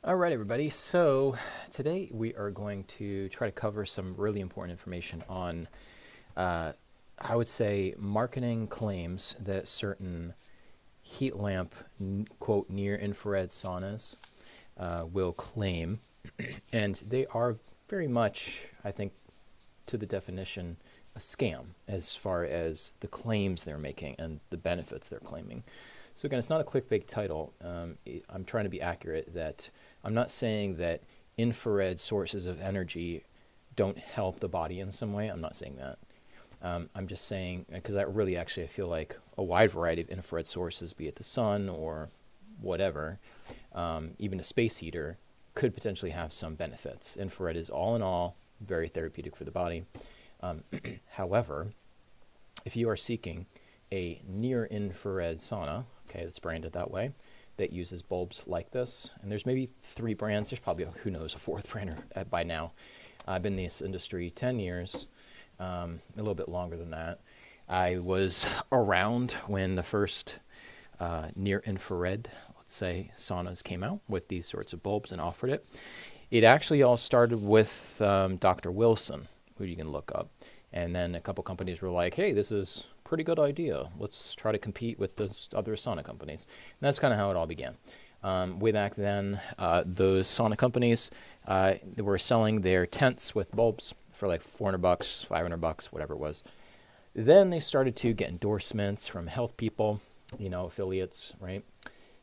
All right, everybody. So today we are going to try to cover some really important information on, I would say, marketing claims that certain heat lamp, quote, near infrared saunas will claim. And they are very much, I think, to the definition, a scam as far as the claims they're making and the benefits they're claiming. So again, it's not a clickbait title. I'm trying to be accurate that I'm not saying that infrared sources of energy don't help the body in some way. I'm not saying that. I'm just saying, because I really actually I feel like a wide variety of infrared sources, be it the sun or whatever, even a space heater, could potentially have some benefits. Infrared is all in all very therapeutic for the body. However, if you are seeking a near infrared sauna, okay, that's branded that way, that uses bulbs like this, and there's maybe 3 brands, there's probably, who knows, a 4th brand by now. I've been in this industry 10 years, a little bit longer than that. I was around when the first near infrared, let's say, saunas came out with these sorts of bulbs and offered it. It actually all started with Dr. Wilson, who you can look up. And then a couple companies were like, hey, this is a pretty good idea. Let's try to compete with the other sauna companies. And that's kind of how it all began. Way back then, those sauna companies they were selling their tents with bulbs for like $400, $500, whatever it was. Then they started to get endorsements from health people, affiliates, right?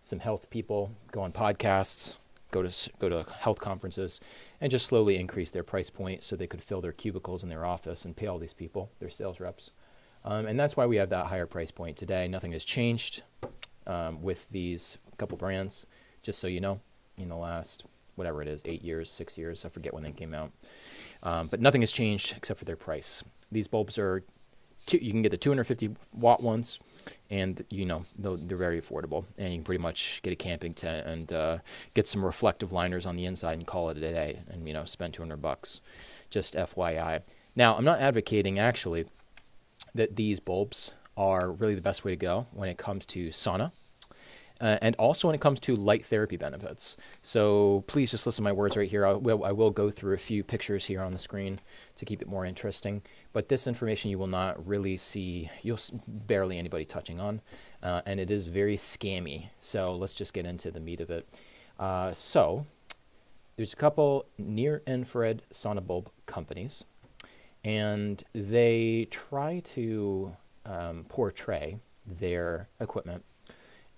Some health people go on podcasts, go to health conferences, and just slowly increase their price point so they could fill their cubicles in their office and pay all these people, their sales reps. And that's why we have that higher price point today. Nothing has changed with these couple brands, just so you know, in the last, whatever it is, 8 years, 6 years, I forget when they came out. But nothing has changed except for their price. These bulbs are, you can get the 250 watt ones, and they're very affordable, and you can pretty much get a camping tent and get some reflective liners on the inside and call it a day, and spend $200. Just FYI. Now, I'm not advocating actually that these bulbs are really the best way to go when it comes to sauna. And also when it comes to light therapy benefits. So please just listen to my words right here. I will go through a few pictures here on the screen to keep it more interesting. But this information you will not really see, barely anybody touching on. And it is very scammy. So let's just get into the meat of it. So there's a couple near infrared sauna bulb companies. And they try to portray their equipment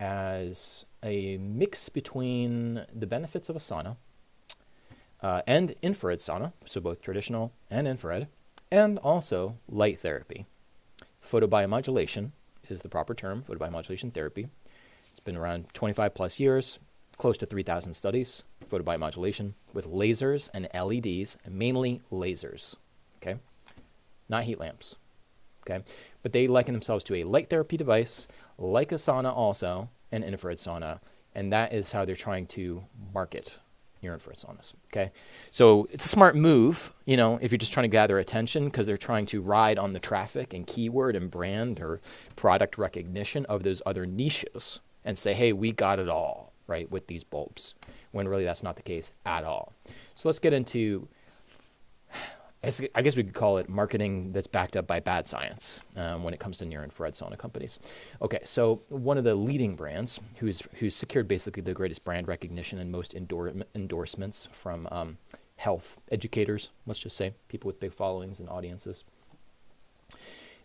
as a mix between the benefits of a sauna and infrared sauna, so both traditional and infrared, and also light therapy. Photobiomodulation is the proper term, photobiomodulation therapy. It's been around 25 plus years, close to 3,000 studies, photobiomodulation with lasers and LEDs, mainly lasers, okay? Not heat lamps. Okay, but they liken themselves to a light therapy device, like a sauna also, an infrared sauna, and that is how they're trying to market near infrared saunas. Okay, so it's a smart move, if you're just trying to gather attention, because they're trying to ride on the traffic and keyword and brand or product recognition of those other niches and say, hey, we got it all, right, with these bulbs, when really that's not the case at all. So let's get into, I guess we could call it marketing that's backed up by bad science when it comes to near-infrared sauna companies. Okay, so one of the leading brands who's secured basically the greatest brand recognition and most endorsements from health educators, let's just say, people with big followings and audiences.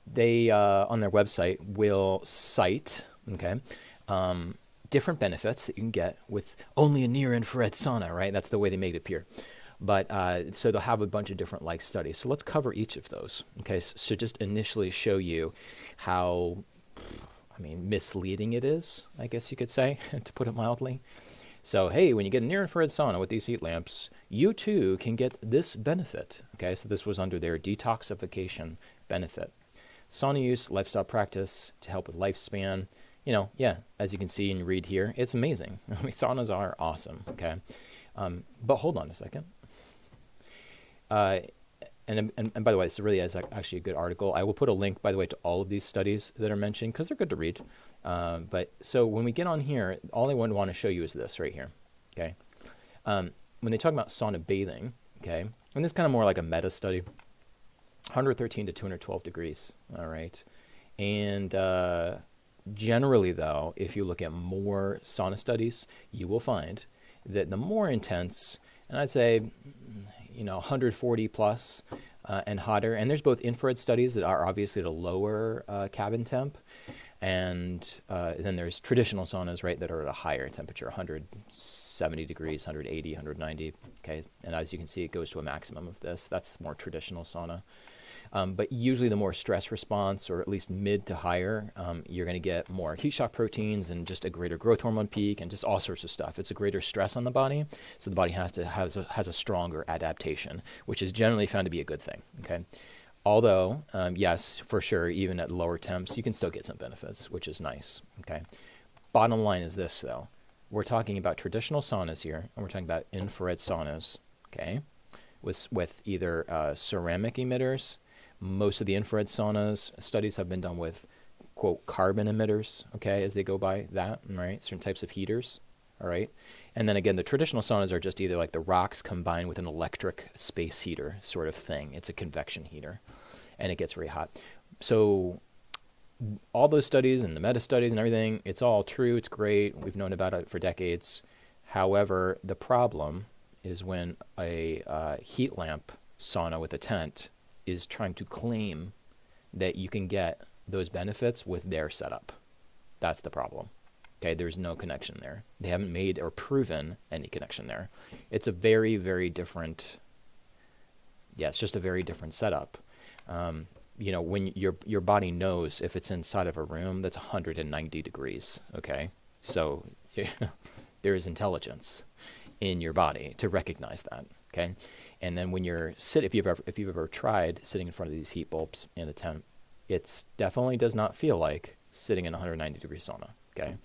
They, on their website, will cite, different benefits that you can get with only a near-infrared sauna, right? That's the way they made it appear. But so they'll have a bunch of different studies. So let's cover each of those. Okay, so just initially show you how, misleading it is, I guess you could say, to put it mildly. So, hey, when you get a near-infrared sauna with these heat lamps, you too can get this benefit. Okay, so this was under their detoxification benefit. Sauna use, lifestyle practice to help with lifespan. As you can see and read here, it's amazing. Saunas are awesome. Okay, but hold on a second. And by the way, this really is actually a good article. I will put a link, by the way, to all of these studies that are mentioned because they're good to read. But so when we get on here, all I want to show you is this right here. Okay. When they talk about sauna bathing, okay, and this is kind of more like a meta study, 113 to 212 degrees, all right? And generally, though, if you look at more sauna studies, you will find that the more intense, and I'd say, 140 plus and hotter, and there's both infrared studies that are obviously at a lower cabin temp, and then there's traditional saunas, right, that are at a higher temperature, 170 degrees, 180, 190, okay? And as you can see, it goes to a maximum of this. That's more traditional sauna. But usually the more stress response, or at least mid to higher, you're going to get more heat shock proteins and just a greater growth hormone peak and just all sorts of stuff. It's a greater stress on the body, so the body has a stronger adaptation, which is generally found to be a good thing, okay? Although, yes, for sure, even at lower temps, you can still get some benefits, which is nice, okay? Bottom line is this, though. We're talking about traditional saunas here, and we're talking about infrared saunas, okay, with either ceramic emitters. Most of the infrared saunas studies have been done with, quote, carbon emitters, okay, as they go by that, right? Certain types of heaters, all right? And then again, the traditional saunas are just either like the rocks combined with an electric space heater sort of thing. It's a convection heater, and it gets very hot. So all those studies and the meta studies and everything, it's all true. It's great. We've known about it for decades. However, the problem is when a heat lamp sauna with a tent is trying to claim that you can get those benefits with their setup. That's the problem. Okay, there's no connection there. They haven't made or proven any connection there. It's a very, very different, it's just a very different setup. When your body knows if it's inside of a room that's 190 degrees, okay? So there is intelligence in your body to recognize that, okay? And then when you're if you've ever tried sitting in front of these heat bulbs in a tent, it definitely does not feel like sitting in a 190 degree sauna, okay?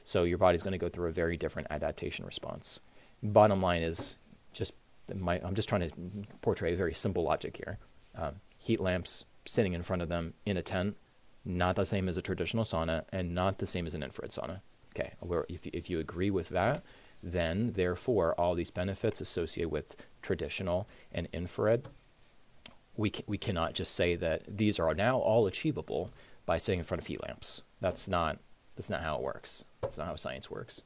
So your body's going to go through a very different adaptation response. Bottom line is I'm just trying to portray a very simple logic here. Heat lamps, sitting in front of them in a tent, not the same as a traditional sauna and not the same as an infrared sauna. Okay, if you agree with that, then therefore all these benefits associated with traditional and infrared, we cannot just say that these are now all achievable by sitting in front of heat lamps. That's not how it works. That's not how science works.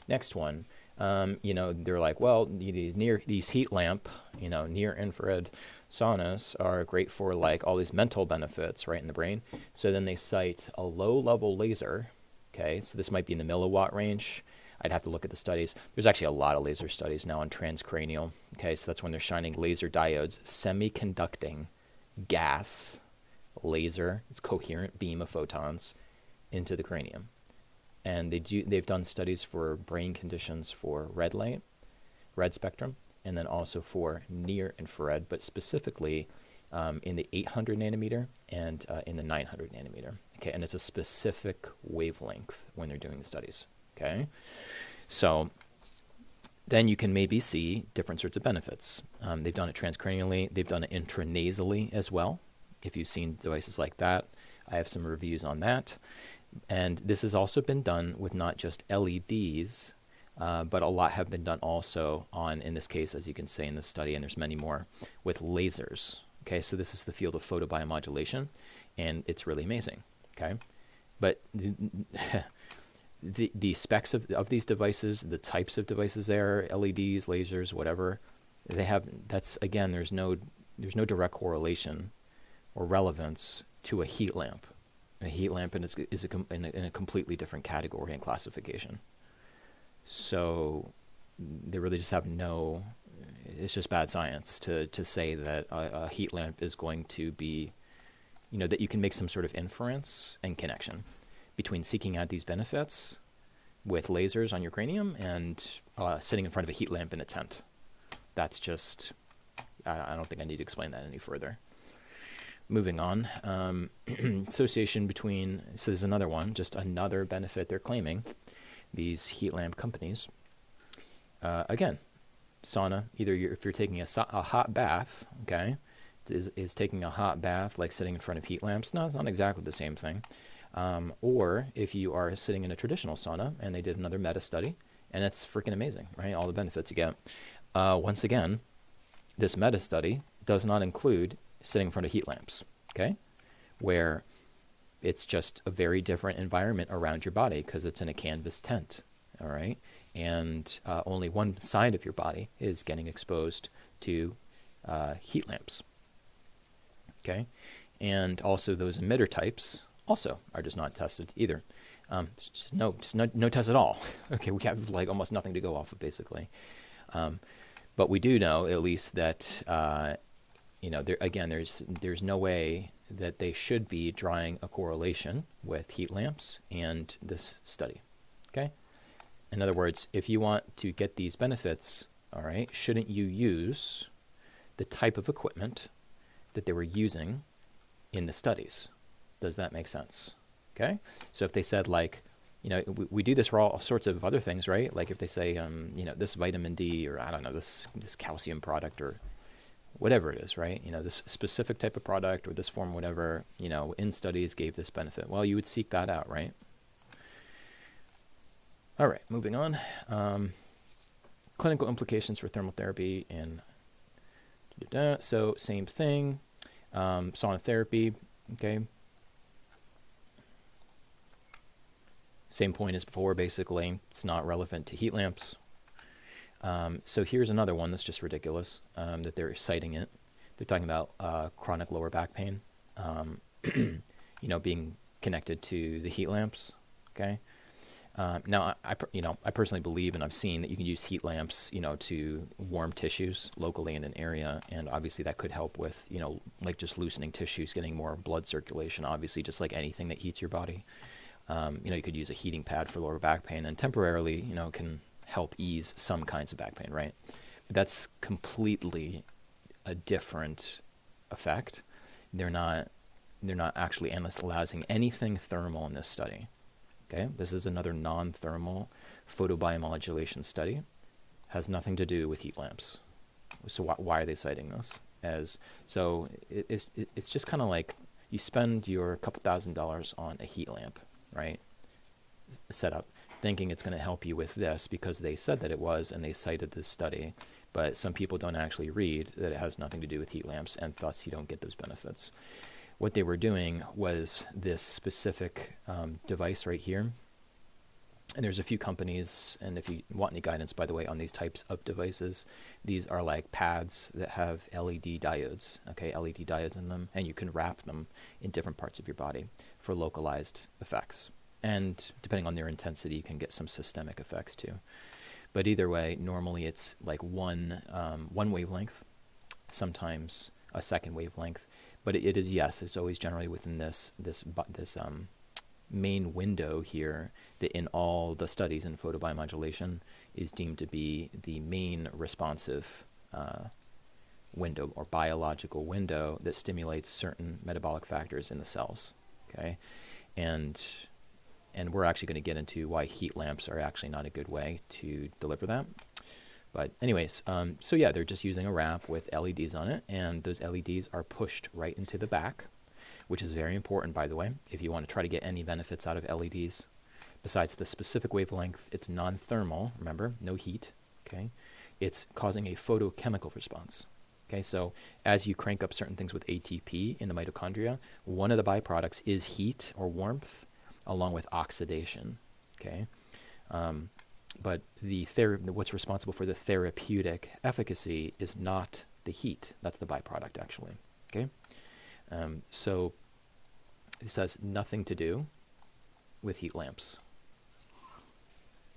Next one, they're like, well, these heat lamp, near infrared saunas are great for like all these mental benefits, right, in the brain. So then they cite a low level laser. Okay, so this might be in the milliwatt range. I'd have to look at the studies. There's actually a lot of laser studies now on transcranial. Okay, so that's when they're shining laser diodes, semiconducting gas laser, it's coherent beam of photons, into the cranium. And they've done studies for brain conditions for red light, red spectrum, and then also for near infrared, but specifically in the 800 nanometer and in the 900 nanometer. Okay, and it's a specific wavelength when they're doing the studies. Okay, so then you can maybe see different sorts of benefits. They've done it transcranially. They've done it intranasally as well. If you've seen devices like that, I have some reviews on that. And this has also been done with not just LEDs, but a lot have been done also on, in this case, as you can see in this study, and there's many more, with lasers. Okay, so this is the field of photobiomodulation, and it's really amazing. Okay, but the specs of these devices, the types of devices there, LEDs, lasers, whatever, they have, that's, again, there's no direct correlation or relevance to a heat lamp. A heat lamp is in a completely different category and classification. So they really just have it's just bad science to say that a heat lamp is going to be, that you can make some sort of inference and connection between seeking out these benefits with lasers on your cranium and sitting in front of a heat lamp in a tent. That's just, I don't think I need to explain that any further. Moving on, association between, so there's another one, just another benefit they're claiming, these heat lamp companies. Again, sauna, either if you're taking a hot bath, okay, is taking a hot bath like sitting in front of heat lamps? No, it's not exactly the same thing. Or if you are sitting in a traditional sauna, and they did another meta study, And that's freaking amazing, right? All the benefits you get. Once again, this meta study does not include sitting in front of heat lamps, okay? Where it's just a very different environment around your body because it's in a canvas tent, all right? And only one side of your body is getting exposed to heat lamps, okay? And also those emitter types also are just not tested either. Just no test at all. Okay, we have like almost nothing to go off of basically. But we do know at least that, there's no way that they should be drawing a correlation with heat lamps and this study, okay? In other words, if you want to get these benefits, all right, shouldn't you use the type of equipment that they were using in the studies? Does that make sense? Okay? So if they said like, we do this for all sorts of other things, right? Like if they say, this vitamin D or I don't know, this calcium product or whatever it is, right? This specific type of product or this form, whatever, in studies gave this benefit. Well, you would seek that out, right? All right, moving on. Clinical implications for thermal therapy and so same thing. Sauna therapy, okay. Same point as before, basically. It's not relevant to heat lamps. So here's another one that's just ridiculous that they're citing it. They're talking about chronic lower back pain, being connected to the heat lamps, okay? Now, I personally believe and I've seen that you can use heat lamps, to warm tissues locally in an area. And obviously that could help with, like just loosening tissues, getting more blood circulation, obviously, just like anything that heats your body. You could use a heating pad for lower back pain and temporarily, can help ease some kinds of back pain, right? But that's completely a different effect. They're not actually analyzing anything thermal in this study. Okay, this is another non-thermal photobiomodulation study. Has nothing to do with heat lamps. So why are they citing this? It's just kind of like you spend your couple $1,000s on a heat lamp, right? Setup, thinking it's going to help you with this because they said that it was and they cited this study. But some people don't actually read that it has nothing to do with heat lamps and thus you don't get those benefits. What they were doing was this specific device right here. And there's a few companies, and if you want any guidance, by the way, on these types of devices, these are like pads that have LED diodes, okay, LED diodes in them, and you can wrap them in different parts of your body for localized effects. And depending on their intensity, you can get some systemic effects too. But either way, normally it's like one wavelength, sometimes a second wavelength. But it is, yes, it's always generally within this main window here that in all the studies in photobiomodulation is deemed to be the main responsive window or biological window that stimulates certain metabolic factors in the cells, okay? And we're actually going to get into why heat lamps are actually not a good way to deliver that. But anyways, so yeah, they're just using a wrap with LEDs on it, and those LEDs are pushed right into the back, which is very important, by the way, if you want to try to get any benefits out of LEDs. Besides the specific wavelength, it's non-thermal, remember, no heat, okay? It's causing a photochemical response, okay? So as you crank up certain things with ATP in the mitochondria, one of the byproducts is heat or warmth, along with oxidation, okay? But what's responsible for the therapeutic efficacy is not the heat. That's the byproduct, actually. Okay, so this has nothing to do with heat lamps.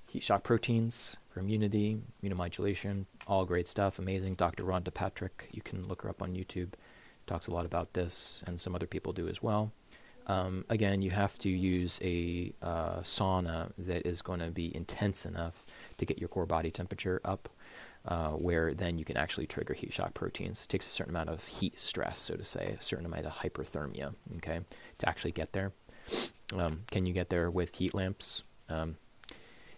Heat shock proteins for immunity, immunomodulation, all great stuff, amazing. Dr. Rhonda Patrick, you can look her up on YouTube, talks a lot about this, and some other people do as well. Again, you have to use a sauna that is going to be intense enough to get your core body temperature up, where then you can actually trigger heat shock proteins. It takes a certain amount of heat stress, so to say, a certain amount of hyperthermia, okay, to actually get there. Can you get there with heat lamps?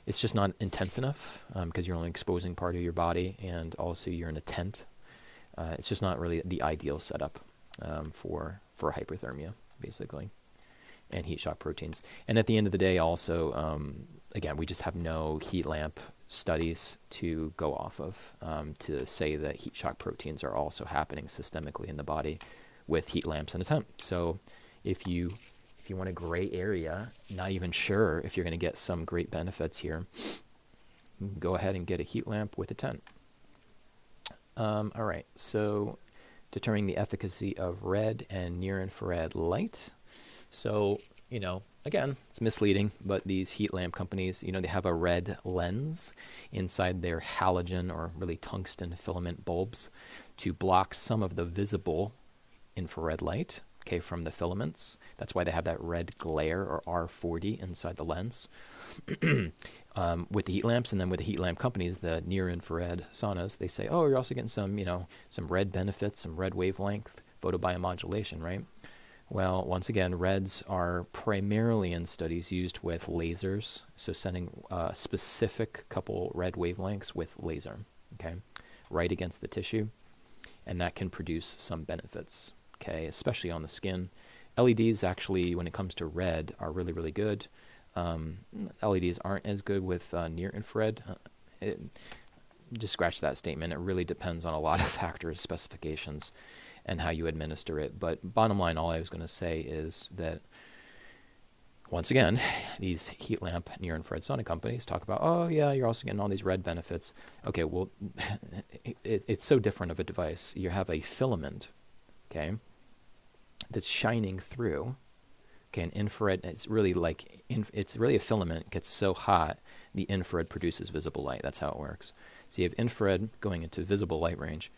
It's just not intense enough because you're only exposing part of your body, and also you're in a tent. It's just not really the ideal setup for hyperthermia, basically, and heat shock proteins. And at the end of the day, also, again, we just have no heat lamp studies to go off of to say that heat shock proteins are also happening systemically in the body with heat lamps in a tent. So if you want a gray area, not even sure if you're going to get some great benefits here, go ahead and get a heat lamp with a tent. All right, so determining the efficacy of red and near infrared light. So, again, it's misleading, but these heat lamp companies, they have a red lens inside their halogen or really tungsten filament bulbs to block some of the visible infrared light, from the filaments. That's why they have that red glare, or R40, inside the lens. With the heat lamps, and then with the heat lamp companies, the near infrared saunas, they say, oh, you're also getting some, some red benefits, some red wavelength, photobiomodulation, right? Well, once again, reds are primarily in studies used with lasers, so sending a specific couple red wavelengths with laser, right against the tissue, and that can produce some benefits, especially on the skin. LEDs actually, when it comes to red, are really, really good. LEDs aren't as good with near infrared. Just scratch that statement. It really depends on a lot of factors, specifications, and how you administer it. But bottom line, all I was going to say is that, once again, these heat lamp near infrared sauna companies talk about, oh yeah, you're also getting all these red benefits. Okay, well, it's so different of a device. You have a filament, that's shining through. An infrared, it's really a filament. It gets so hot, the infrared produces visible light. That's how it works. So you have infrared going into visible light range,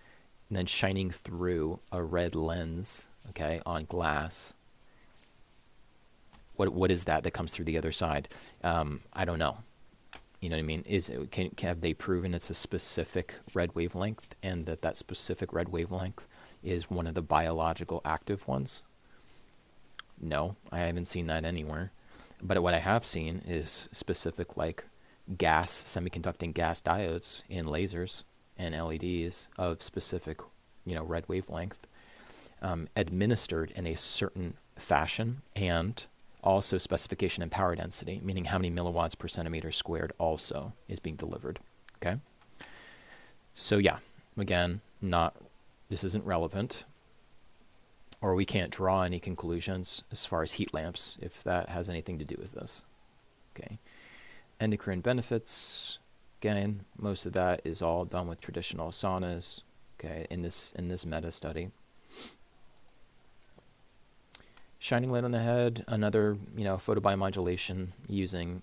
and then shining through a red lens, on glass. What is that comes through the other side? I don't know. You know what I mean? Have they proven it's a specific red wavelength, and that specific red wavelength is one of the biological active ones? No, I haven't seen that anywhere. But what I have seen is specific semiconducting gas diodes in lasers and LEDs of specific, red wavelength, administered in a certain fashion, and also specification and power density, meaning how many milliwatts per centimeter squared also is being delivered. So yeah, again, this isn't relevant, or we can't draw any conclusions as far as heat lamps, if that has anything to do with this. Endocrine benefits, again, most of that is all done with traditional saunas, in this meta study. Shining light on the head, another, photobiomodulation using,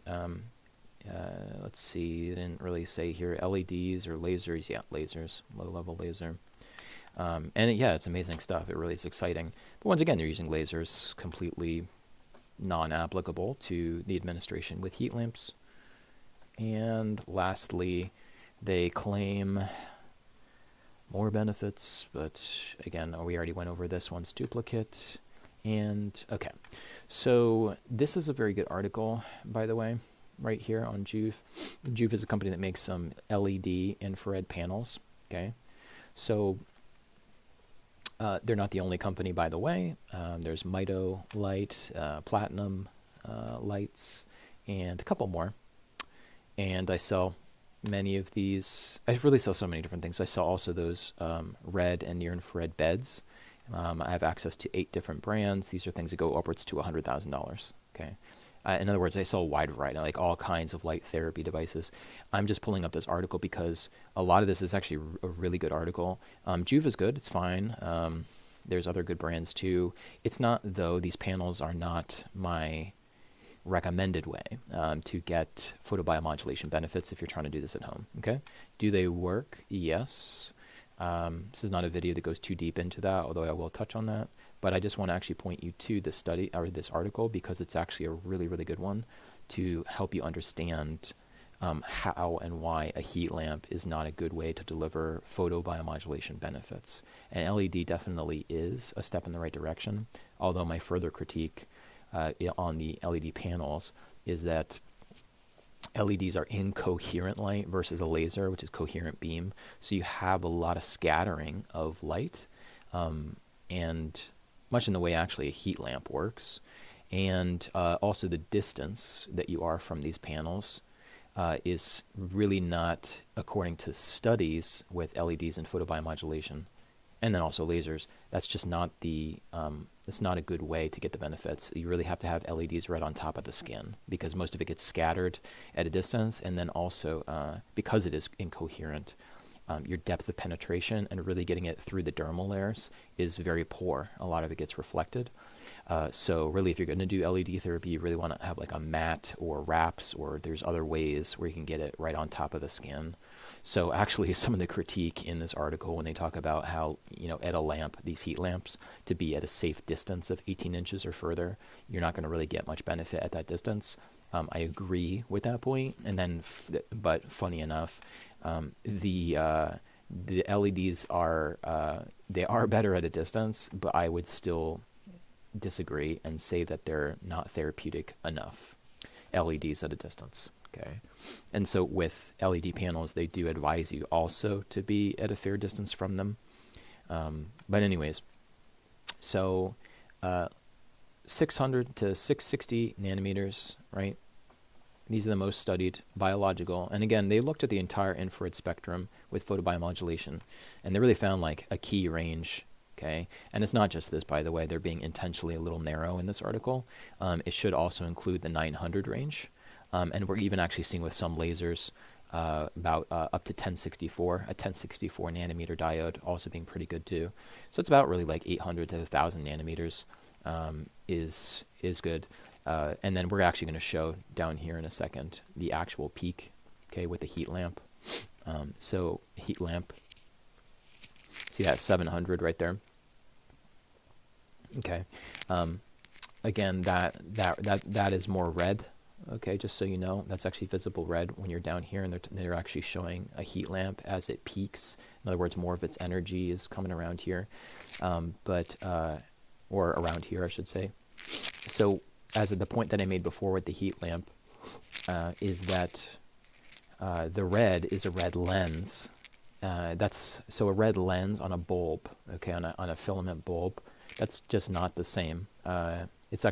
let's see, it didn't really say here, LEDs or lasers. Yeah, lasers, low-level laser. It's amazing stuff. It really is exciting. But once again, they're using lasers, completely non-applicable to the administration with heat lamps. And lastly, they claim more benefits, but again, we already went over this one's duplicate. And so this is a very good article, by the way, right here on Juve. Juve is a company that makes some LED infrared panels. So they're not the only company, by the way. There's Mito Light, Platinum Lights, and a couple more. And I sell many of these. I really sell so many different things. I sell also those red and near infrared beds. I have access to 8 different brands. These are things that go upwards to $100,000. In other words, I sell a wide variety, like all kinds of light therapy devices. I'm just pulling up this article because a lot of this is actually a really good article. Juve is good. It's fine. There's other good brands too. It's not, though, these panels are not my recommended way to get photobiomodulation benefits if you're trying to do this at home. Do they work? Yes. This is not a video that goes too deep into that, although I will touch on that. But I just want to actually point you to this study, or this article, because it's actually a really, really good one to help you understand how and why a heat lamp is not a good way to deliver photobiomodulation benefits. And LED definitely is a step in the right direction, although my further critique on the LED panels is that LEDs are incoherent light versus a laser, which is coherent beam. So you have a lot of scattering of light, and much in the way actually a heat lamp works. And also the distance that you are from these panels is really not, according to studies with LEDs and photobiomodulation, and then also lasers, that's just not it's not a good way to get the benefits. You really have to have LEDs right on top of the skin, because most of it gets scattered at a distance, and then also because it is incoherent, your depth of penetration and really getting it through the dermal layers is very poor. A lot of it gets reflected. So really, if you're going to do LED therapy, you really want to have like a mat or wraps, or there's other ways where you can get it right on top of the skin. So actually, some of the critique in this article, when they talk about how, at a lamp, these heat lamps, to be at a safe distance of 18 inches or further, you're not going to really get much benefit at that distance. I agree with that point. And then, but funny enough, the LEDs they are better at a distance, but I would still disagree and say that they're not therapeutic enough. LEDs at a distance. Okay. And so with LED panels, they do advise you also to be at a fair distance from them. But anyways, so 600 to 660 nanometers, right? These are the most studied biological. And again, they looked at the entire infrared spectrum with photobiomodulation, and they really found like a key range. Okay. And it's not just this, by the way. They're being intentionally a little narrow in this article. It should also include the 900 range. And we're even actually seeing with some lasers about up to 1064, a 1064 nanometer diode also being pretty good too. So it's about really like 800 to 1,000 nanometers is good. And then we're actually going to show down here in a second the actual peak, okay, with the heat lamp. So heat lamp, see that 700 right there. Okay. Again, that is more red. Okay, just so you know, that's actually visible red when you're down here, and they're actually showing a heat lamp as it peaks. In other words, more of its energy is coming around here, or around here, I should say. So, as the point that I made before with the heat lamp, is that the red is a red lens. So a red lens on a bulb, okay, on a filament bulb, that's just not the same. It's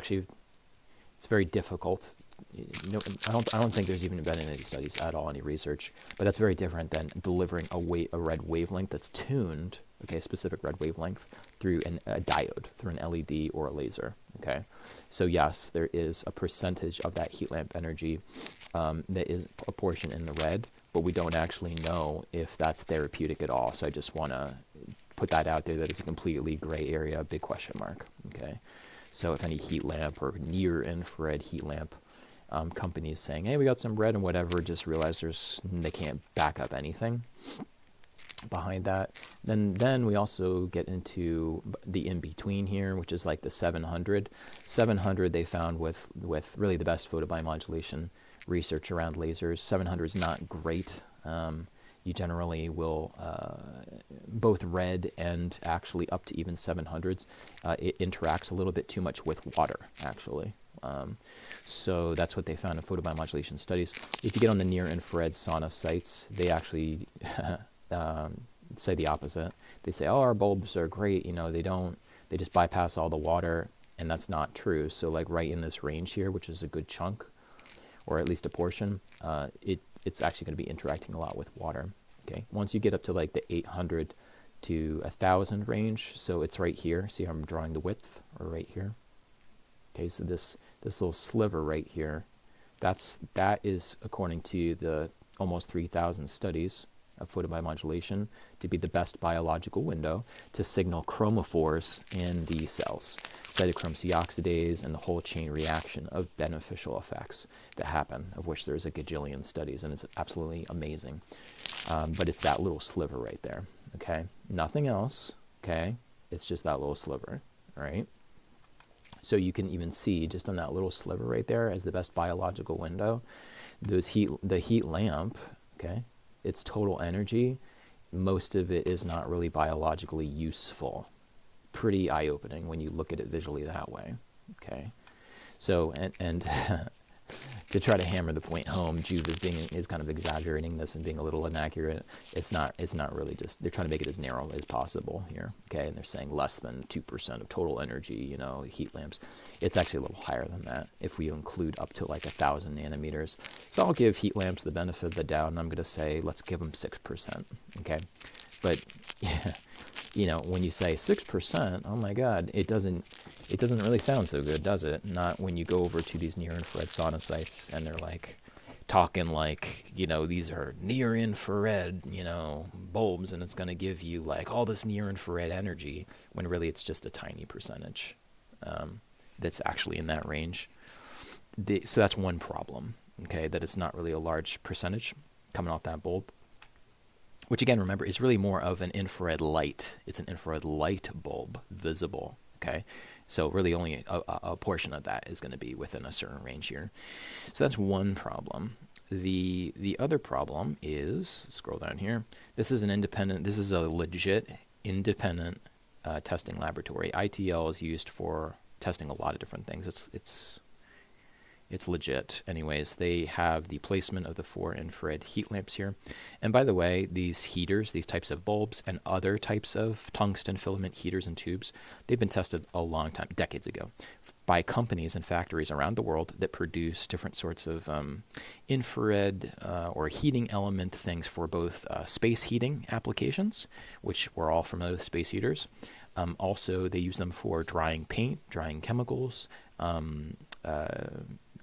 very difficult. I don't think there's even been any studies at all, any research, but that's very different than delivering a red wavelength that's tuned, okay, a specific red wavelength through a diode, through an LED or a laser, okay. So yes, there is a percentage of that heat lamp energy that is a portion in the red, but we don't actually know if that's therapeutic at all. So I just want to put that out there, that it's a completely gray area, big question mark, okay. So if any heat lamp or near infrared heat lamp companies saying, hey, we got some red and whatever, just realize they can't back up anything behind that. Then we also get into the in-between here, which is like the 700. 700 they found with really the best photobiomodulation research around lasers. 700 is not great. You generally will, both red and actually up to even 700s, it interacts a little bit too much with water, actually. So that's what they found in photobiomodulation studies. If you get on the near infrared sauna sites, they actually say the opposite. They say, oh, our bulbs are great, they just bypass all the water, and that's not true. So like right in this range here, which is a good chunk, or at least a portion, it's actually going to be interacting a lot with water. Okay, once you get up to like the 800 to 1,000 range, so it's right here. See how I'm drawing the width, or right here. Okay, so this little sliver right here, that is according to the almost 3,000 studies of photobiomodulation to be the best biological window to signal chromophores in the cells, cytochrome C oxidase, and the whole chain reaction of beneficial effects that happen, of which there's a gajillion studies, and it's absolutely amazing. But it's that little sliver right there, okay? Nothing else, okay? It's just that little sliver, all right? So you can even see just on that little sliver right there as the best biological window, the heat lamp, okay, its total energy, most of it is not really biologically useful. Pretty eye-opening when you look at it visually that way, okay? So, and to try to hammer the point home, Juve is kind of exaggerating this and being a little inaccurate. It's not really just, they're trying to make it as narrow as possible here, okay? And they're saying less than 2% of total energy, you know, heat lamps. It's actually a little higher than that if we include up to like 1,000 nanometers. So I'll give heat lamps the benefit of the doubt, and I'm going to say let's give them 6%, okay? But yeah, you know, when you say 6%, oh my God, it doesn't really sound so good, does it? Not when you go over to these near infrared sauna sites and they're like talking like, you know, these are near infrared, you know, bulbs, and it's going to give you like all this near infrared energy, when really it's just a tiny percentage that's actually in that range. So that's one problem, okay, that it's not really a large percentage coming off that bulb. Which again, remember, is really more of an infrared light. It's an infrared light bulb, visible, okay? So really only a portion of that is going to be within a certain range here. So that's one problem. The other problem is, scroll down here, this is a legit independent testing laboratory. ITL is used for testing a lot of different things. It's legit. Anyways, they have the placement of the 4 infrared heat lamps here. And by the way, these heaters, these types of bulbs and other types of tungsten filament heaters and tubes, they've been tested a long time, decades ago, by companies and factories around the world that produce different sorts of infrared or heating element things for both space heating applications, which we're all familiar with space heaters. Also, they use them for drying paint, drying chemicals,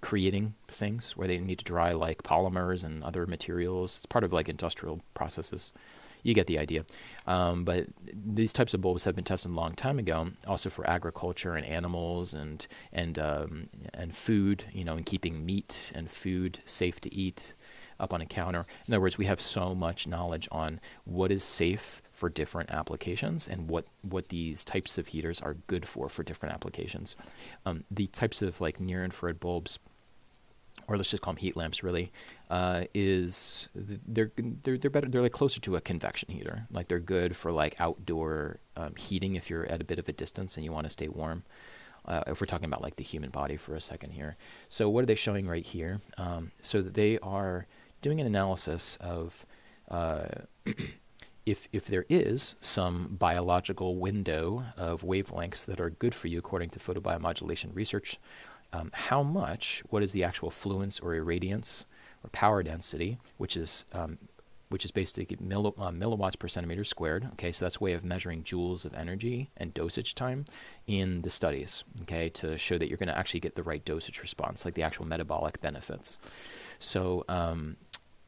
creating things where they need to dry like polymers and other materials. It's part of like industrial processes. You get the idea. But these types of bulbs have been tested a long time ago, also for agriculture and animals and food, you know, and keeping meat and food safe to eat up on a counter. In other words, we have so much knowledge on what is safe for different applications and what these types of heaters are good for different applications. The types of like near infrared bulbs, or let's just call them heat lamps, really, they're better. They're like closer to a convection heater. Like they're good for like outdoor heating if you're at a bit of a distance and you want to stay warm. If we're talking about like the human body for a second here. So what are they showing right here? So that they are doing an analysis of if there is some biological window of wavelengths that are good for you according to photobiomodulation research. What is the actual fluence or irradiance or power density, which is basically milliwatts per centimeter squared. Okay, so that's a way of measuring joules of energy and dosage time in the studies, okay, to show that you're going to actually get the right dosage response, like the actual metabolic benefits. So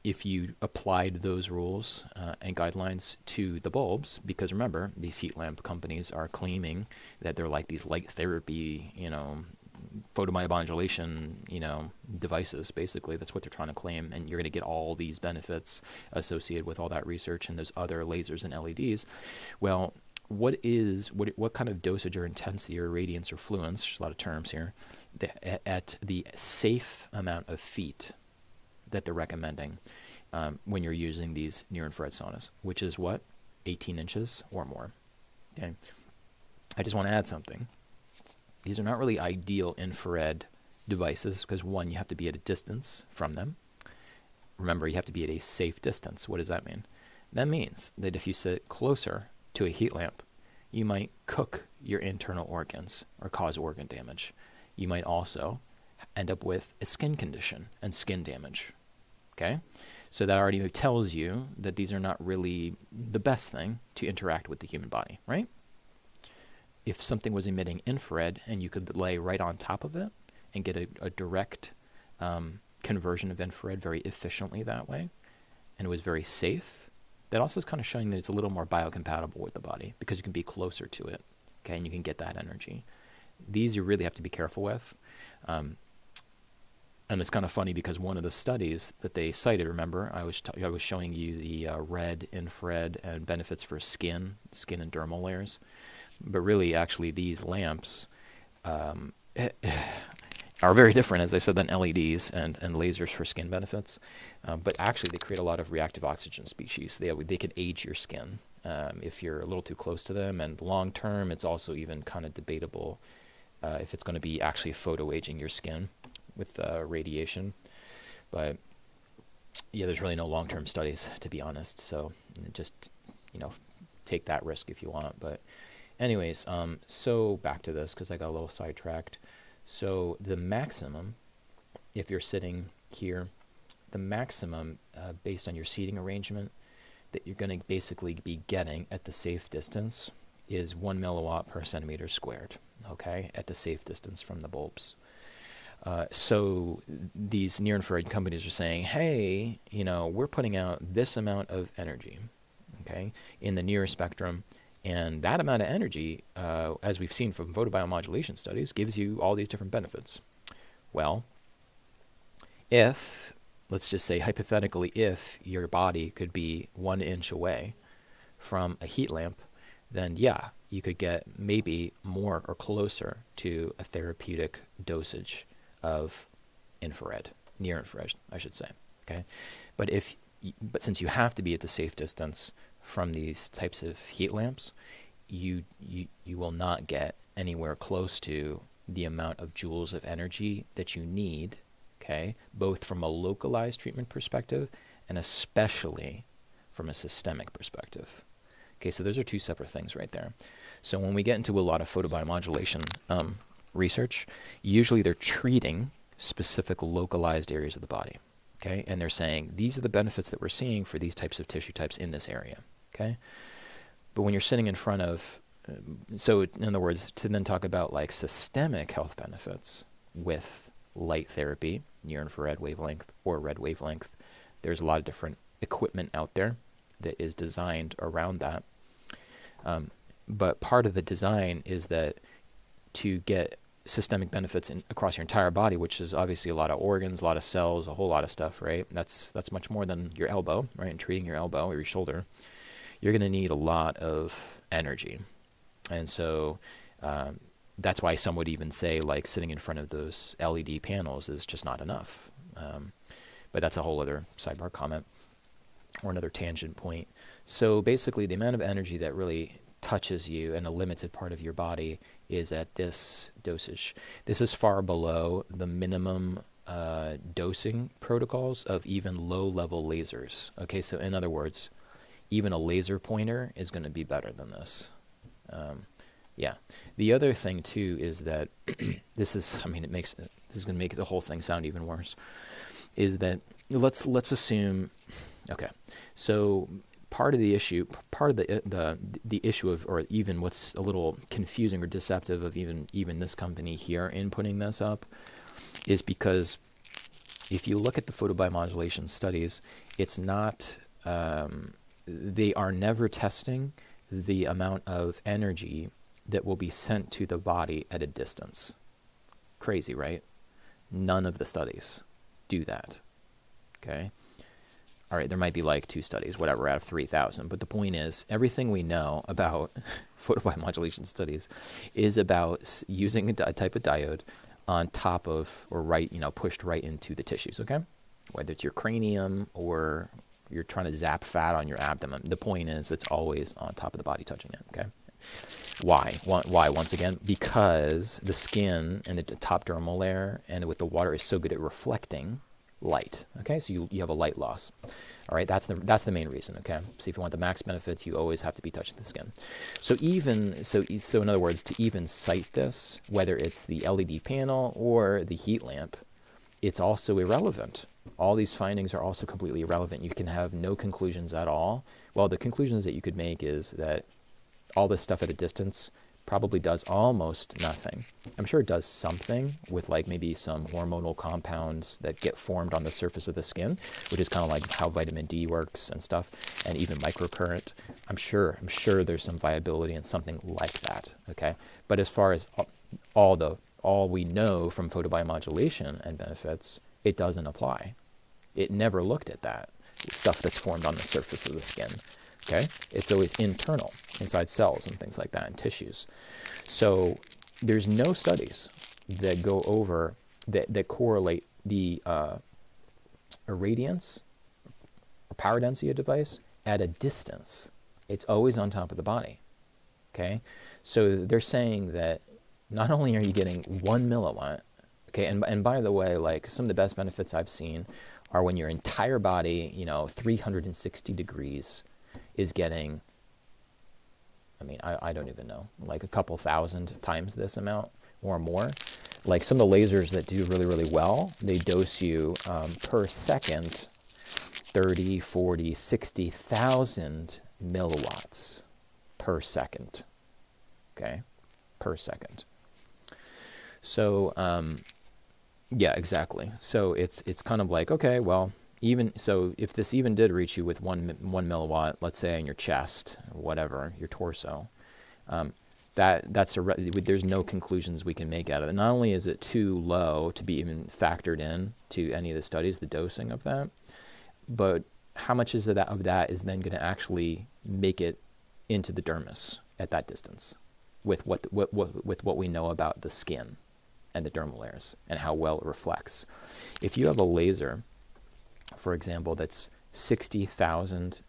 if you applied those rules and guidelines to the bulbs, because remember, these heat lamp companies are claiming that they're like these light therapy, you know, photobiomodulation, you know, devices, basically. That's what they're trying to claim, and you're going to get all these benefits associated with all that research and those other lasers and LEDs. Well, what kind of dosage or intensity or radiance or fluence, there's a lot of terms here, at the safe amount of feet that they're recommending when you're using these near-infrared saunas, which is what? 18 inches or more. Okay. I just want to add something. These are not really ideal infrared devices because, one, you have to be at a distance from them. Remember, you have to be at a safe distance. What does that mean? That means that if you sit closer to a heat lamp, you might cook your internal organs or cause organ damage. You might also end up with a skin condition and skin damage. Okay? So that already tells you that these are not really the best thing to interact with the human body, right? If something was emitting infrared and you could lay right on top of it and get a direct conversion of infrared very efficiently that way, and it was very safe, that also is kind of showing that it's a little more biocompatible with the body because you can be closer to it, okay, and you can get that energy. These you really have to be careful with. And it's kind of funny because one of the studies that they cited, remember, I was showing you the red infrared and benefits for skin and dermal layers. But really, actually, these lamps are very different, as I said, than LEDs and lasers for skin benefits. But actually, they create a lot of reactive oxygen species. They can age your skin if you're a little too close to them. And long term, it's also even kind of debatable if it's going to be actually photo-aging your skin. with radiation. But yeah, there's really no long-term studies, to be honest. So just, take that risk if you want. But anyways, so back to this because I got a little sidetracked. So the maximum, if you're sitting here, the maximum based on your seating arrangement that you're going to basically be getting at the safe distance is 1 milliwatt per centimeter squared, okay, at the safe distance from the bulbs. So these near-infrared companies are saying, hey, we're putting out this amount of energy, okay, in the near spectrum, and that amount of energy, as we've seen from photobiomodulation studies, gives you all these different benefits. Well, let's just say hypothetically, if your body could be 1 inch away from a heat lamp, then yeah, you could get maybe more or closer to a therapeutic dosage of infrared, near infrared, I should say. Okay, but since you have to be at the safe distance from these types of heat lamps, you will not get anywhere close to the amount of joules of energy that you need. Okay, both from a localized treatment perspective and especially from a systemic perspective. Okay, so those are two separate things right there. So when we get into a lot of photobiomodulation research, usually they're treating specific localized areas of the body. Okay, and they're saying these are the benefits that we're seeing for these types of tissue types in this area. Okay, but when you're sitting in front of, so in other words, to then talk about like systemic health benefits with light therapy, near infrared wavelength or red wavelength, there's a lot of different equipment out there that is designed around that. But part of the design is that to get systemic benefits across your entire body, which is obviously a lot of organs, a lot of cells, a whole lot of stuff, right? That's much more than your elbow, right? And treating your elbow or your shoulder, you're going to need a lot of energy. And so that's why some would even say like sitting in front of those LED panels is just not enough. But that's a whole other sidebar comment or another tangent point. So basically the amount of energy that really touches you in a limited part of your body is at this dosage. This is far below the minimum dosing protocols of even low-level lasers. Okay, so in other words, even a laser pointer is going to be better than this. Yeah. The other thing too is that this is going to make the whole thing sound even worse. Is that let's assume, okay, so part of the issue of, or even what's a little confusing or deceptive of even this company here in putting this up, is because if you look at the photobiomodulation studies, it's not, they are never testing the amount of energy that will be sent to the body at a distance. Crazy, right? None of the studies do that. Okay? All right, there might be like 2 studies, whatever, out of 3,000. But the point is, everything we know about photobiomodulation studies is about using a type of diode on top of, or pushed right into the tissues, okay? Whether it's your cranium or you're trying to zap fat on your abdomen. The point is, it's always on top of the body touching it, okay? Why? Why? Once again, because the skin and the top dermal layer and with the water is so good at reflecting light. Okay, so you have a light loss. All right, that's the main reason. Okay, so if you want the max benefits, you always have to be touching the skin. So in other words, to even cite this, whether it's the LED panel or the heat lamp, it's also irrelevant. All these findings are also completely irrelevant. You can have no conclusions at all. Well, the conclusions that you could make is that all this stuff at a distance probably does almost nothing. I'm sure it does something with like maybe some hormonal compounds that get formed on the surface of the skin, which is kind of like how vitamin D works and stuff, and even microcurrent. I'm sure there's some viability in something like that. Okay, but as far as all we know from photobiomodulation and benefits, it doesn't apply. It never looked at that stuff that's formed on the surface of the skin. Okay, it's always internal, inside cells and things like that, and tissues. So there's no studies that go over, that correlate the irradiance or power density of device at a distance. It's always on top of the body. Okay, so they're saying that not only are you getting 1 milliwatt, Okay, and by the way, like some of the best benefits I've seen are when your entire body, 360 degrees is getting, I don't even know, like a couple thousand times this amount or more. Like some of the lasers that do really, really well, they dose you per second 30, 40, 60,000 milliwatts per second. Okay, per second. So, yeah, exactly. So it's kind of like, okay, well, even so, if this even did reach you with one milliwatt, let's say in your chest or whatever, your torso, there's no conclusions we can make out of it. Not only is it too low to be even factored in to any of the studies, the dosing of that, but how much of that is then going to actually make it into the dermis at that distance, with what we know about the skin and the dermal layers and how well it reflects. If you have a laser, for example, that's 60,000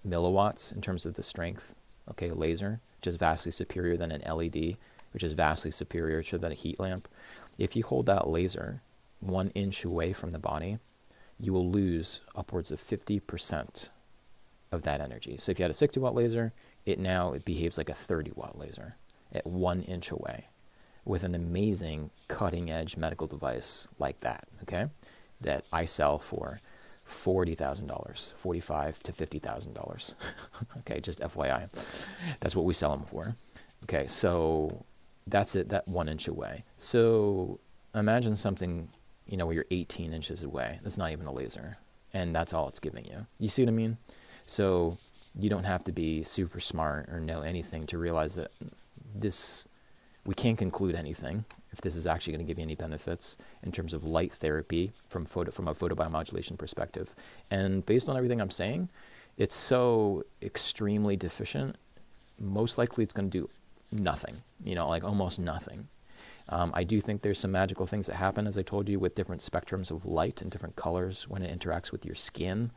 milliwatts in terms of the strength, okay, laser, which is vastly superior than an LED, which is vastly superior to a heat lamp. If you hold that laser 1 inch away from the body, you will lose upwards of 50% of that energy. So if you had a 60 watt laser, it behaves like a 30 watt laser at 1 inch away, with an amazing cutting edge medical device like that, okay, that I sell for $40,000, $45,000 to $50,000. Okay, just FYI, that's what we sell them for. Okay, so that's it, that 1 inch away. So imagine something, where you're 18 inches away. That's not even a laser, and that's all it's giving you. You see what I mean? So you don't have to be super smart or know anything to realize that we can't conclude anything if this is actually going to give you any benefits in terms of light therapy from a photobiomodulation perspective. And based on everything I'm saying, it's so extremely deficient. Most likely it's going to do nothing, like almost nothing. I do think there's some magical things that happen, as I told you, with different spectrums of light and different colors when it interacts with your skin.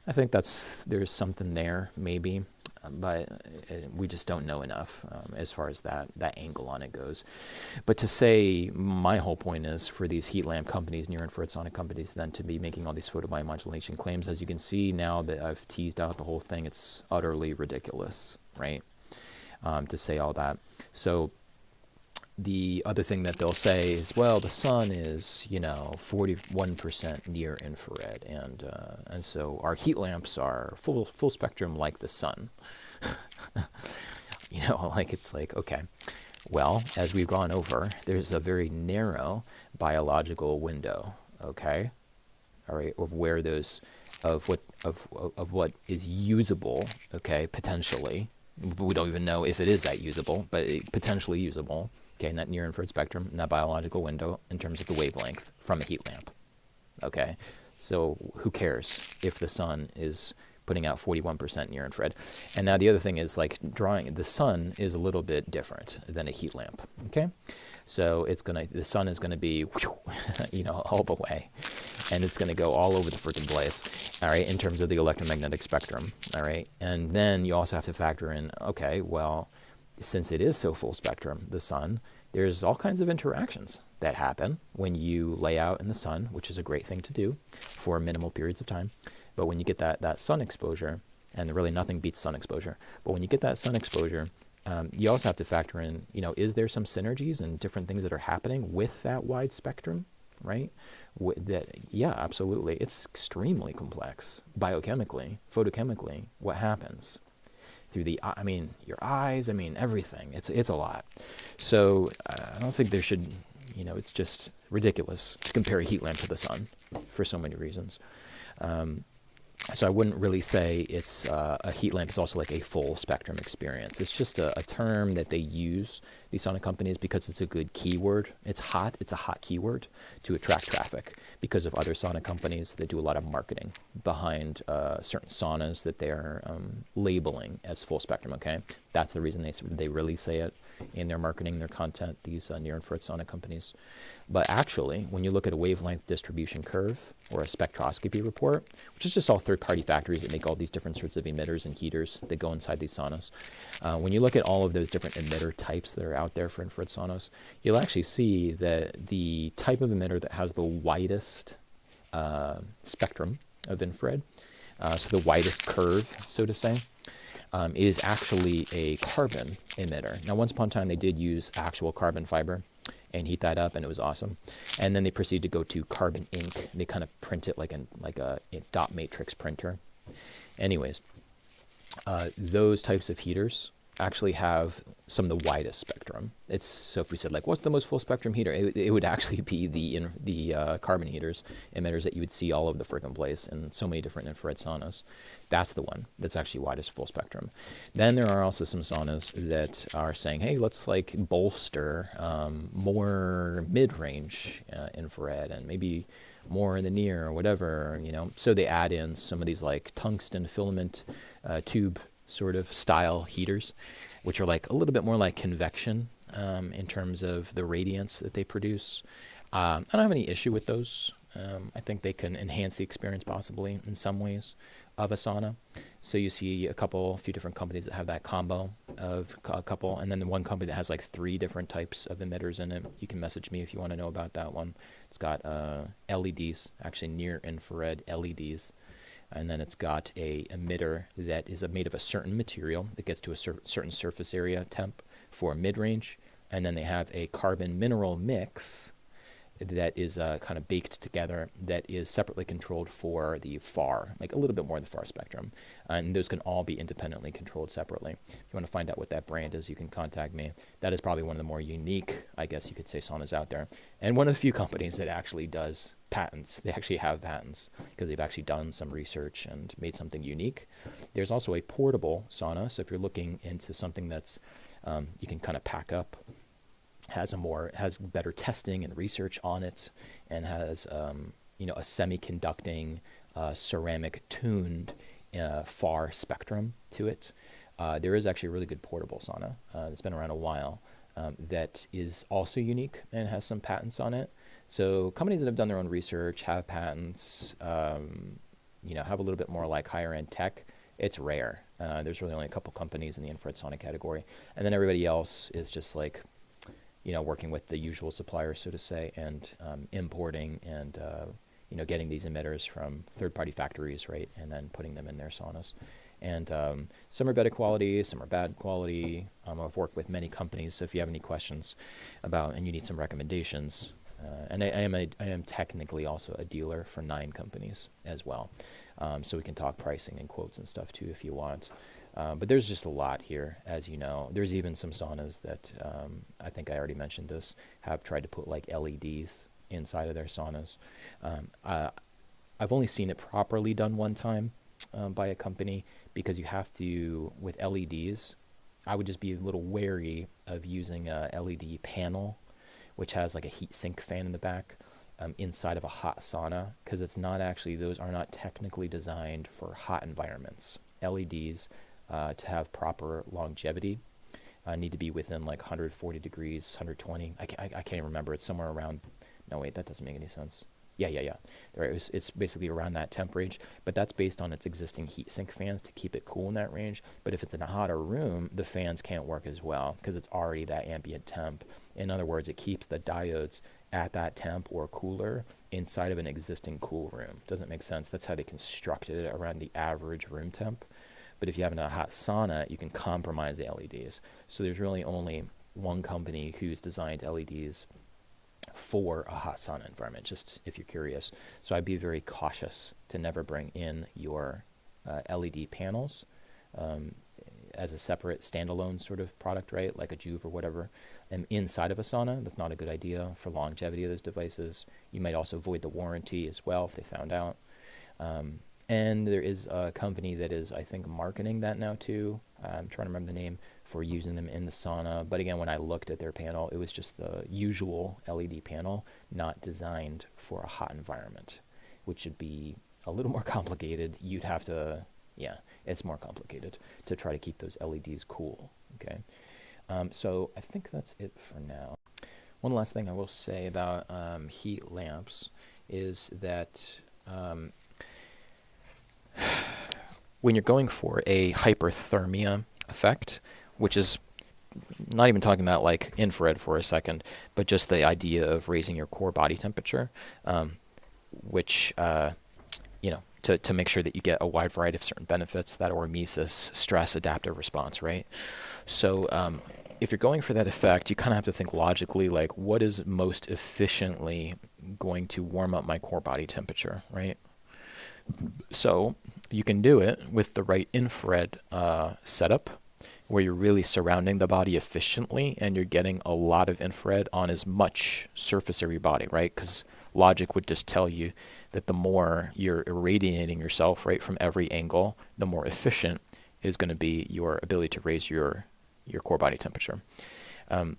I think there's something there, maybe, but we just don't know enough as far as that angle on it goes. But to say, my whole point is for these heat lamp companies, near infrared sauna companies, then to be making all these photobiomodulation claims. As you can see now that I've teased out the whole thing, it's utterly ridiculous, right? To say all that. So the other thing that they'll say is, well, the sun is, 41% near infrared, and so our heat lamps are full spectrum like the sun. It's like, okay, well, as we've gone over, there's a very narrow biological window, okay, all right, of where of what is usable, okay, potentially. We don't even know if it is that usable, but potentially usable. Okay, in that near infrared spectrum, in that biological window, in terms of the wavelength from a heat lamp. Okay, so who cares if the sun is putting out 41% near infrared? And now the other thing is, like, the sun is a little bit different than a heat lamp. Okay, so the sun is gonna be, all the way, and it's gonna go all over the freaking place. All right, in terms of the electromagnetic spectrum. All right, and then you also have to factor in, okay, well, since it is so full spectrum, the sun, there's all kinds of interactions that happen when you lay out in the sun, which is a great thing to do for minimal periods of time. But when you get that sun exposure, and really nothing beats sun exposure, but when you get that sun exposure, you also have to factor in, is there some synergies and different things that are happening with that wide spectrum, right? Yeah, absolutely. It's extremely complex biochemically, photochemically, what happens through your eyes, everything. It's a lot. So I don't think there should, it's just ridiculous to compare a heat lamp to the sun for so many reasons. So I wouldn't really say it's a heat lamp. It's also like a full spectrum experience. It's just a term that they use, these sauna companies, because it's a good keyword. It's hot. It's a hot keyword to attract traffic because of other sauna companies that do a lot of marketing behind certain saunas that they're labeling as full spectrum. Okay, that's the reason they really say it in their marketing, their content, these near infrared sauna companies. But actually, when you look at a wavelength distribution curve, or a spectroscopy report, which is just all third-party factories that make all these different sorts of emitters and heaters that go inside these saunas. When you look at all of those different emitter types that are out there for infrared saunas, you'll actually see that the type of emitter that has the widest spectrum of infrared, so the widest curve, so to say, is actually a carbon emitter. Now, once upon a time, they did use actual carbon fiber and heat that up, and it was awesome. And then they proceeded to go to carbon ink. They kind of print it like a dot matrix printer. Anyways, those types of heaters actually have some of the widest spectrum. So if we said, like, what's the most full spectrum heater, it would actually be the carbon emitters that you would see all over the freaking place in so many different infrared saunas. That's the one that's actually widest full spectrum. Then there are also some saunas that are saying, hey, let's like bolster more mid-range infrared and maybe more in the near or whatever, you know. So they add in some of these like tungsten filament tube sort of style heaters, which are like a little bit more like convection in terms of the radiance that they produce. I don't have any issue with those. I think they can enhance the experience possibly in some ways of a sauna. So you see a few different companies that have that combo of a couple, and then the one company that has like 3 different types of emitters in it. You can message me if you want to know about that one. It's got LEDs, actually near infrared LEDs. And then it's got a emitter that is made of a certain material that gets to a certain surface area temp for mid-range. And then they have a carbon mineral mix that is kind of baked together that is separately controlled for the far, like a little bit more of the far spectrum. And those can all be independently controlled separately. If you want to find out what that brand is, you can contact me. That is probably one of the more unique, I guess you could say, saunas out there. And one of the few companies that actually does patents. They actually have patents because they've actually done some research and made something unique. There's also a portable sauna. So if you're looking into something that's you can kind of pack up, has better testing and research on it, and has a semi-conducting ceramic tuned far spectrum to it. There is actually a really good portable sauna that's been around a while that is also unique and has some patents on it. So companies that have done their own research, have patents, have a little bit more like higher end tech. It's rare. There's really only a couple companies in the infrared sauna category, and then everybody else is just like, working with the usual suppliers, so to say, and importing and, getting these emitters from third-party factories, right, and then putting them in their saunas. And some are better quality, some are bad quality. I've worked with many companies, so if you have any questions about and you need some recommendations, and I am technically also a dealer for 9 companies as well, so we can talk pricing and quotes and stuff too if you want. But there's just a lot here, as you know. There's even some saunas that, I think I already mentioned this, have tried to put like LEDs inside of their saunas. I've only seen it properly done one time by a company, because you have to, with LEDs, I would just be a little wary of using a LED panel, which has like a heat sink fan in the back, inside of a hot sauna, because those are not technically designed for hot environments. LEDs, to have proper longevity, need to be within like 140 degrees, 120. I can't even remember. It's somewhere around. No, wait, that doesn't make any sense. Yeah. It's basically around that temp range, but that's based on its existing heat sink fans to keep it cool in that range. But if it's in a hotter room, the fans can't work as well because it's already that ambient temp. In other words, it keeps the diodes at that temp or cooler inside of an existing cool room. Doesn't make sense. That's how they constructed it around the average room temp. But if you have in a hot sauna, you can compromise the LEDs. So there's really only one company who's designed LEDs for a hot sauna environment, just if you're curious. So I'd be very cautious to never bring in your LED panels as a separate standalone sort of product, right? Like a Juve or whatever. And inside of a sauna, that's not a good idea for longevity of those devices. You might also void the warranty as well if they found out. And there is a company that is, I think, marketing that now too. I'm trying to remember the name, for using them in the sauna. But again, when I looked at their panel, it was just the usual LED panel, not designed for a hot environment, which would be a little more complicated. You'd have to, it's more complicated to try to keep those LEDs cool, okay? So I think that's it for now. One last thing I will say about heat lamps is that When you're going for a hyperthermia effect, which is not even talking about like infrared for a second, but just the idea of raising your core body temperature, which, to make sure that you get a wide variety of certain benefits, that hormesis, stress adaptive response, right? So if you're going for that effect, you kind of have to think logically, like what is most efficiently going to warm up my core body temperature, right? So you can do it with the right infrared setup, where you're really surrounding the body efficiently and you're getting a lot of infrared on as much surface of your body, right? Because logic would just tell you that the more you're irradiating yourself, right, from every angle, the more efficient is going to be your ability to raise your core body temperature. So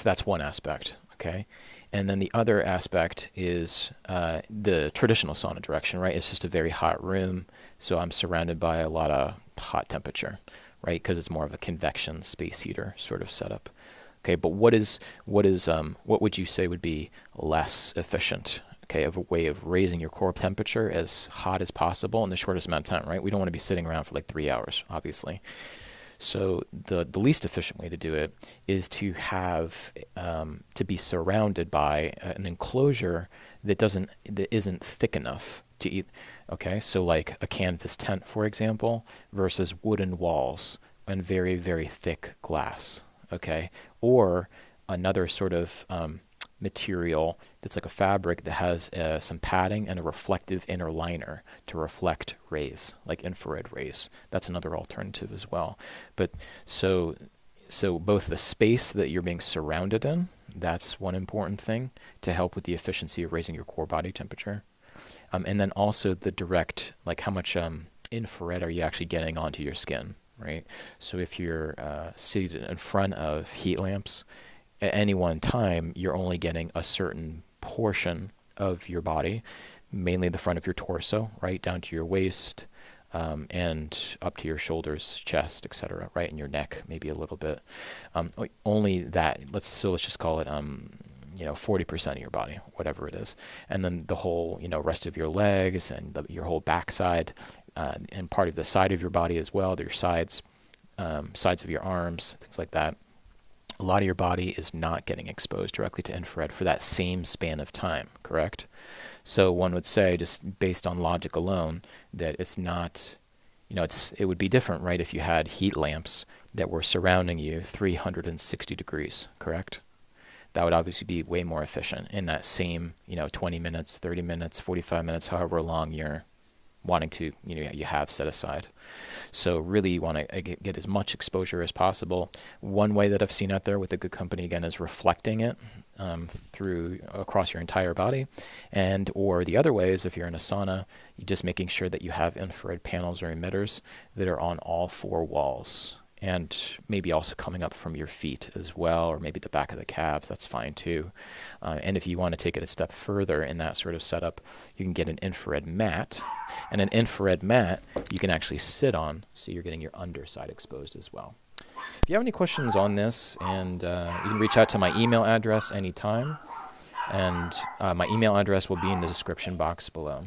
that's one aspect, okay? And then the other aspect is the traditional sauna direction, right? It's just a very hot room, so I'm surrounded by a lot of hot temperature, right? Because it's more of a convection space heater sort of setup. Okay, but what would you say would be less efficient? Okay, of a way of raising your core temperature as hot as possible in the shortest amount of time, right? We don't want to be sitting around for like 3 hours, obviously. So the least efficient way to do it is to have to be surrounded by an enclosure that isn't thick enough to eat. Okay, so like a canvas tent, for example, versus wooden walls and very, very thick glass. Okay, or another sort of material that's like a fabric that has some padding and a reflective inner liner to reflect rays, like infrared rays. That's another alternative as well. But so both the space that you're being surrounded in, that's one important thing to help with the efficiency of raising your core body temperature. And then also the direct, like how much infrared are you actually getting onto your skin, right? So if you're seated in front of heat lamps, at any one time, you're only getting a certain portion of your body, mainly the front of your torso, right, down to your waist, and up to your shoulders, chest, etc., right, and your neck, maybe a little bit. Only that. Let's just call it 40% of your body, whatever it is, and then the whole rest of your legs and your whole backside, and part of the side of your body as well, your sides of your arms, things like that. A lot of your body is not getting exposed directly to infrared for that same span of time, correct? So one would say, just based on logic alone, that it's not, it would be different, right, if you had heat lamps that were surrounding you 360 degrees, correct? That would obviously be way more efficient in that same, 20 minutes, 30 minutes, 45 minutes, however long you're wanting to, you have set aside. So really you want to get as much exposure as possible. One way that I've seen out there with a good company, again, is reflecting it through across your entire body. Or the other way is if you're in a sauna, you're just making sure that you have infrared panels or emitters that are on all 4 walls. And maybe also coming up from your feet as well, or maybe the back of the calves, that's fine too. And if you want to take it a step further in that sort of setup, you can get an infrared mat. And an infrared mat you can actually sit on, so you're getting your underside exposed as well. If you have any questions on this, and you can reach out to my email address anytime. And my email address will be in the description box below.